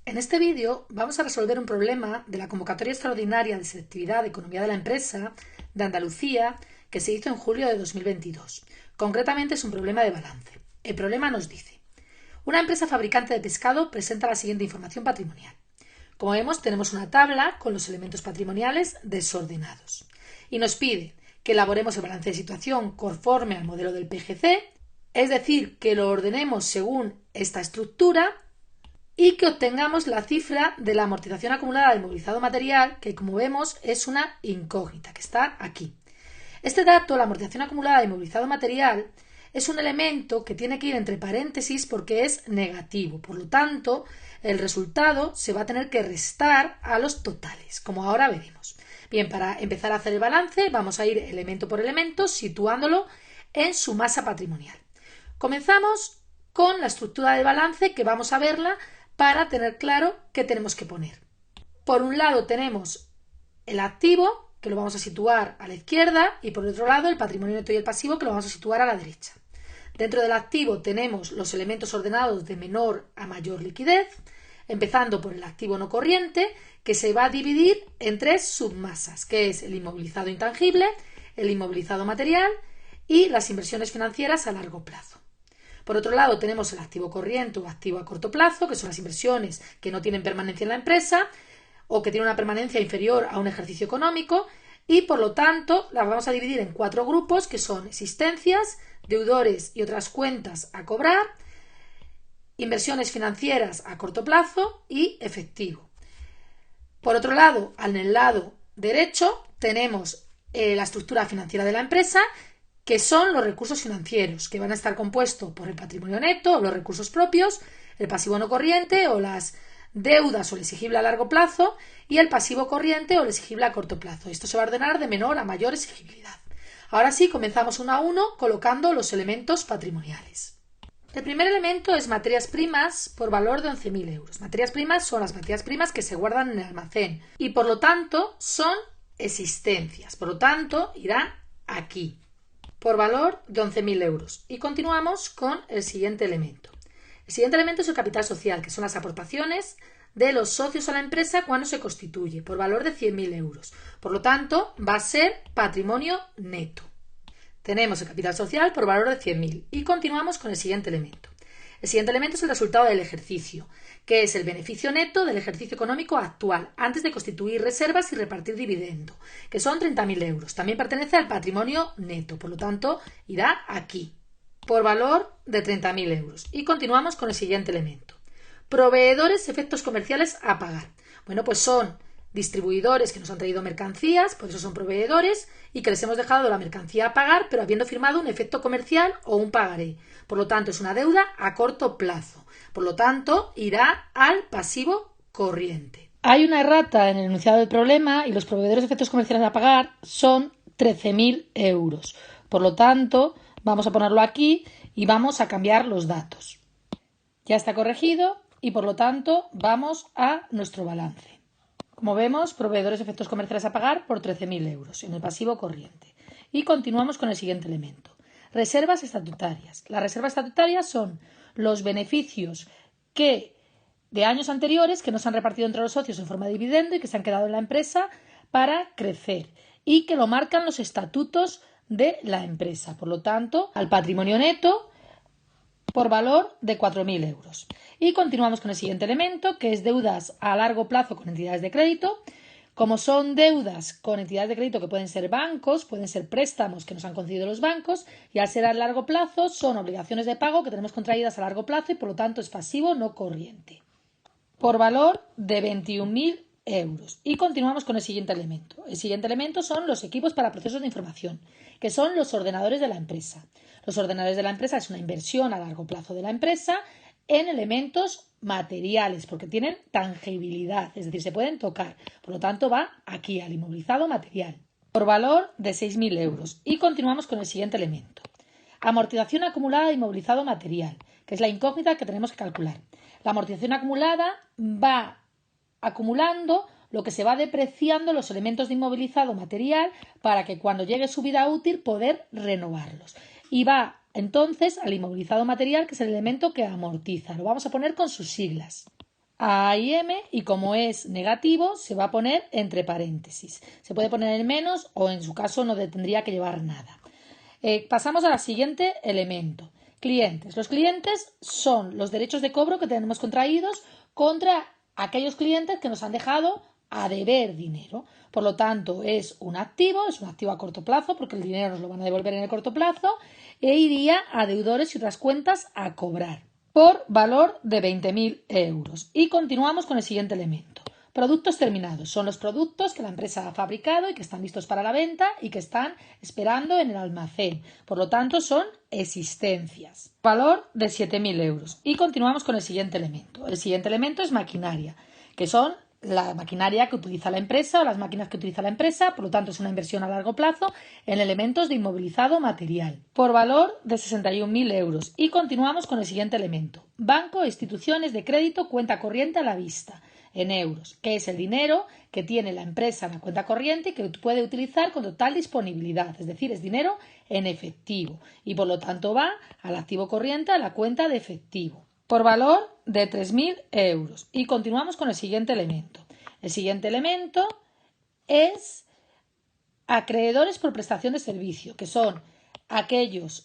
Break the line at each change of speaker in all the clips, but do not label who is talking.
En este vídeo vamos a resolver un problema de la convocatoria extraordinaria de selectividad de Economía de la Empresa de Andalucía que se hizo en julio de 2022. Concretamente es un problema de balance. El problema nos dice: una empresa fabricante de pescado presenta la siguiente información patrimonial. Como vemos, tenemos una tabla con los elementos patrimoniales desordenados y nos pide que elaboremos el balance de situación conforme al modelo del PGC, es decir, que lo ordenemos según esta estructura y que obtengamos la cifra de la amortización acumulada del movilizado material, que como vemos es una incógnita, que está aquí. Este dato, la amortización acumulada del movilizado material, es un elemento que tiene que ir entre paréntesis porque es negativo. Por lo tanto, el resultado se va a tener que restar a los totales, como ahora veremos. Bien, para empezar a hacer el balance vamos a ir elemento por elemento situándolo en su masa patrimonial. Comenzamos con la estructura del balance, que vamos a verla para tener claro qué tenemos que poner. Por un lado tenemos el activo, que lo vamos a situar a la izquierda, y por otro lado el patrimonio neto y el pasivo, que lo vamos a situar a la derecha. Dentro del activo tenemos los elementos ordenados de menor a mayor liquidez, empezando por el activo no corriente, que se va a dividir en tres submasas, que es el inmovilizado intangible, el inmovilizado material y las inversiones financieras a largo plazo. Por otro lado, tenemos el activo corriente o activo a corto plazo, que son las inversiones que no tienen permanencia en la empresa o que tienen una permanencia inferior a un ejercicio económico, y por lo tanto las vamos a dividir en cuatro grupos, que son existencias, deudores y otras cuentas a cobrar, inversiones financieras a corto plazo y efectivo. Por otro lado, en el lado derecho tenemos la estructura financiera de la empresa, que son los recursos financieros, que van a estar compuestos por el patrimonio neto o los recursos propios, el pasivo no corriente o las deudas o el exigible a largo plazo y el pasivo corriente o el exigible a corto plazo. Esto se va a ordenar de menor a mayor exigibilidad. Ahora sí, comenzamos uno a uno colocando los elementos patrimoniales. El primer elemento es materias primas por valor de 11.000 euros. Materias primas son las materias primas que se guardan en el almacén y por lo tanto son existencias. Por lo tanto, irán aquí, por valor de 11.000 euros. Y continuamos con el siguiente elemento. El siguiente elemento es el capital social, que son las aportaciones de los socios a la empresa cuando se constituye, por valor de 100.000 euros. Por lo tanto, va a ser patrimonio neto. Tenemos el capital social por valor de 100.000 y continuamos con el siguiente elemento. El siguiente elemento es el resultado del ejercicio, que es el beneficio neto del ejercicio económico actual, antes de constituir reservas y repartir dividendo, que son 30.000 euros. También pertenece al patrimonio neto, por lo tanto, irá aquí, por valor de 30.000 euros. Y continuamos con el siguiente elemento. Proveedores, efectos comerciales a pagar. Bueno, pues son distribuidores que nos han traído mercancías, por eso son proveedores, y que les hemos dejado la mercancía a pagar, pero habiendo firmado un efecto comercial o un pagaré. Por lo tanto, es una deuda a corto plazo. Por lo tanto, irá al pasivo corriente. Hay una errata en el enunciado del problema y los proveedores de efectos comerciales a pagar son 13.000 euros. Por lo tanto, vamos a ponerlo aquí y vamos a cambiar los datos. Ya está corregido y por lo tanto vamos a nuestro balance. Como vemos, proveedores de efectos comerciales a pagar por 13.000 euros en el pasivo corriente. Y continuamos con el siguiente elemento. Reservas estatutarias. Las reservas estatutarias son los beneficios de años anteriores que no se han repartido entre los socios en forma de dividendo y que se han quedado en la empresa para crecer y que lo marcan los estatutos de la empresa. Por lo tanto, al patrimonio neto por valor de 4.000 euros. Y continuamos con el siguiente elemento, que es deudas a largo plazo con entidades de crédito. Como son deudas con entidades de crédito que pueden ser bancos, pueden ser préstamos que nos han concedido los bancos, y al ser a largo plazo son obligaciones de pago que tenemos contraídas a largo plazo y por lo tanto es pasivo no corriente, por valor de 21.000 euros. Y continuamos con el siguiente elemento. El siguiente elemento son los equipos para procesos de información, que son los ordenadores de la empresa. Los ordenadores de la empresa es una inversión a largo plazo de la empresa en elementos materiales, porque tienen tangibilidad, es decir, se pueden tocar. Por lo tanto, va aquí al inmovilizado material, por valor de 6.000 euros. Y continuamos con el siguiente elemento. Amortización acumulada de inmovilizado material, que es la incógnita que tenemos que calcular. La amortización acumulada va acumulando lo que se va depreciando los elementos de inmovilizado material para que cuando llegue su vida útil poder renovarlos. Y va entonces al inmovilizado material, que es el elemento que amortiza. Lo vamos a poner con sus siglas. A y M, y como es negativo se va a poner entre paréntesis. Se puede poner en menos o en su caso no tendría que llevar nada. Pasamos al siguiente elemento. Clientes. Los clientes son los derechos de cobro que tenemos contraídos contra aquellos clientes que nos han dejado a deber dinero. Por lo tanto, es un activo a corto plazo porque el dinero nos lo van a devolver en el corto plazo e iría a deudores y otras cuentas a cobrar por valor de 20.000 euros. Y continuamos con el siguiente elemento. Productos terminados. Son los productos que la empresa ha fabricado y que están listos para la venta y que están esperando en el almacén. Por lo tanto, son existencias. Valor de 7.000 euros. Y continuamos con el siguiente elemento. El siguiente elemento es maquinaria, que son la maquinaria que utiliza la empresa o las máquinas que utiliza la empresa, por lo tanto es una inversión a largo plazo en elementos de inmovilizado material, por valor de 61.000 euros. Y continuamos con el siguiente elemento. Banco e instituciones de crédito, cuenta corriente a la vista, en euros, que es el dinero que tiene la empresa en la cuenta corriente y que puede utilizar con total disponibilidad, es decir, es dinero en efectivo y por lo tanto va al activo corriente a la cuenta de efectivo, por valor de 3.000 euros. Y continuamos con el siguiente elemento. El siguiente elemento es acreedores por prestación de servicio, que son aquellas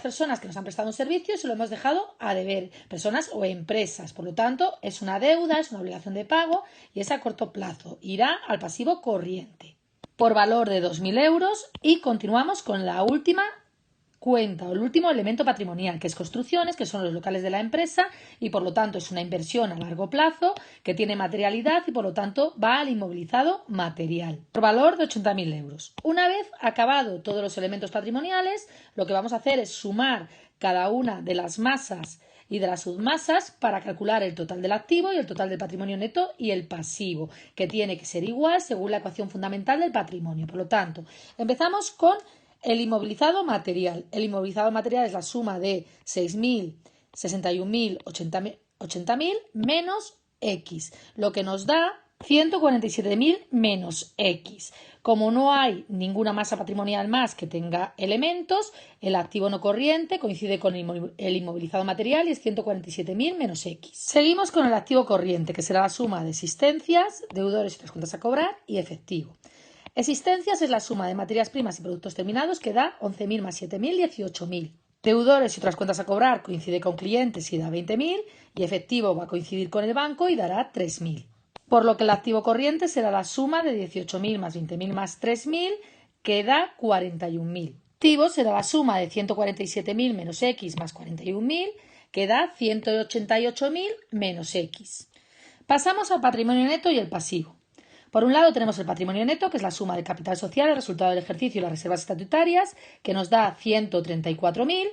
personas que nos han prestado un servicio y se lo hemos dejado a deber, personas o empresas. Por lo tanto, es una deuda, es una obligación de pago y es a corto plazo. Irá al pasivo corriente por valor de 2.000 euros. Y continuamos con la última cuenta o el último elemento patrimonial, que es construcciones, que son los locales de la empresa y por lo tanto es una inversión a largo plazo que tiene materialidad y por lo tanto va al inmovilizado material por valor de 80.000 euros. Una vez acabado todos los elementos patrimoniales, lo que vamos a hacer es sumar cada una de las masas y de las submasas para calcular el total del activo y el total del patrimonio neto y el pasivo, que tiene que ser igual según la ecuación fundamental del patrimonio. Por lo tanto, empezamos con el inmovilizado material. El inmovilizado material es la suma de 6.000, 61.000, 80.000 menos X, lo que nos da 147.000 menos X. Como no hay ninguna masa patrimonial más que tenga elementos, el activo no corriente coincide con el inmovilizado material y es 147.000 menos X. Seguimos con el activo corriente, que será la suma de existencias, deudores y otras cuentas a cobrar y efectivo. Existencias es la suma de materias primas y productos terminados que da 11.000 más 7.000, 18.000. Deudores y otras cuentas a cobrar coincide con clientes y da 20.000 y efectivo va a coincidir con el banco y dará 3.000. Por lo que el activo corriente será la suma de 18.000 más 20.000 más 3.000 que da 41.000. Activo será la suma de 147.000 menos X más 41.000 que da 188.000 menos X. Pasamos al patrimonio neto y el pasivo. Por un lado tenemos el patrimonio neto, que es la suma del capital social, el resultado del ejercicio y las reservas estatutarias, que nos da 134.000.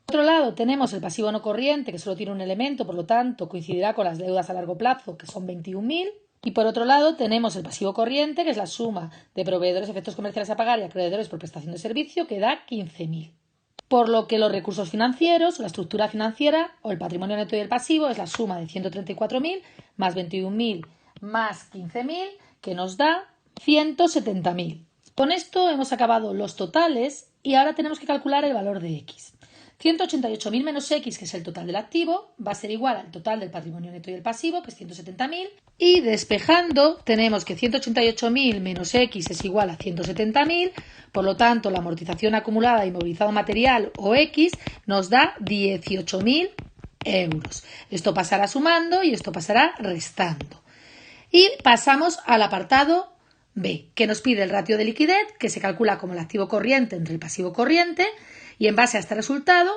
Por otro lado tenemos el pasivo no corriente, que solo tiene un elemento, por lo tanto coincidirá con las deudas a largo plazo, que son 21.000. Y por otro lado tenemos el pasivo corriente, que es la suma de proveedores, efectos comerciales a pagar y acreedores por prestación de servicio, que da 15.000. Por lo que los recursos financieros, la estructura financiera o el patrimonio neto y el pasivo es la suma de 134.000 más 21.000 más 15.000, que nos da 170.000. Con esto hemos acabado los totales y ahora tenemos que calcular el valor de X. 188.000 menos X, que es el total del activo, va a ser igual al total del patrimonio neto y el pasivo, que es 170.000. Y despejando, tenemos que 188.000 menos X es igual a 170.000. Por lo tanto, la amortización acumulada de inmovilizado material, o X, nos da 18.000 euros. Esto pasará sumando y esto pasará restando. Y pasamos al apartado B, que nos pide el ratio de liquidez, que se calcula como el activo corriente entre el pasivo corriente, y en base a este resultado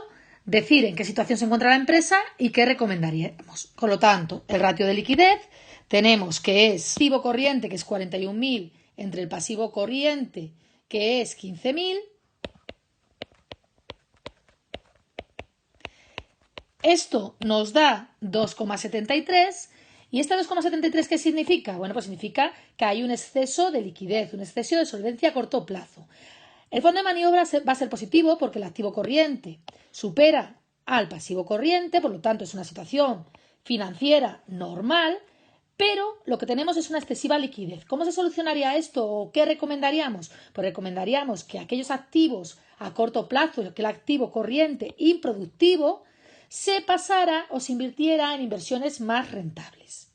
decir en qué situación se encuentra la empresa y qué recomendaríamos. Por lo tanto, el ratio de liquidez tenemos que es activo corriente, que es 41.000, entre el pasivo corriente, que es 15.000. Esto nos da 2,73. ¿Y este 2,73 qué significa? Bueno, pues significa que hay un exceso de liquidez, un exceso de solvencia a corto plazo. El fondo de maniobra va a ser positivo porque el activo corriente supera al pasivo corriente, por lo tanto es una situación financiera normal, pero lo que tenemos es una excesiva liquidez. ¿Cómo se solucionaría esto o qué recomendaríamos? Pues recomendaríamos que aquellos activos a corto plazo, que el activo corriente improductivo, se pasara o se invirtiera en inversiones más rentables,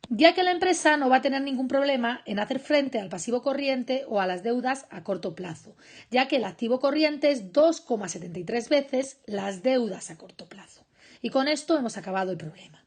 ya que la empresa no va a tener ningún problema en hacer frente al pasivo corriente o a las deudas a corto plazo, ya que el activo corriente es 2,73 veces las deudas a corto plazo. Y con esto hemos acabado el problema.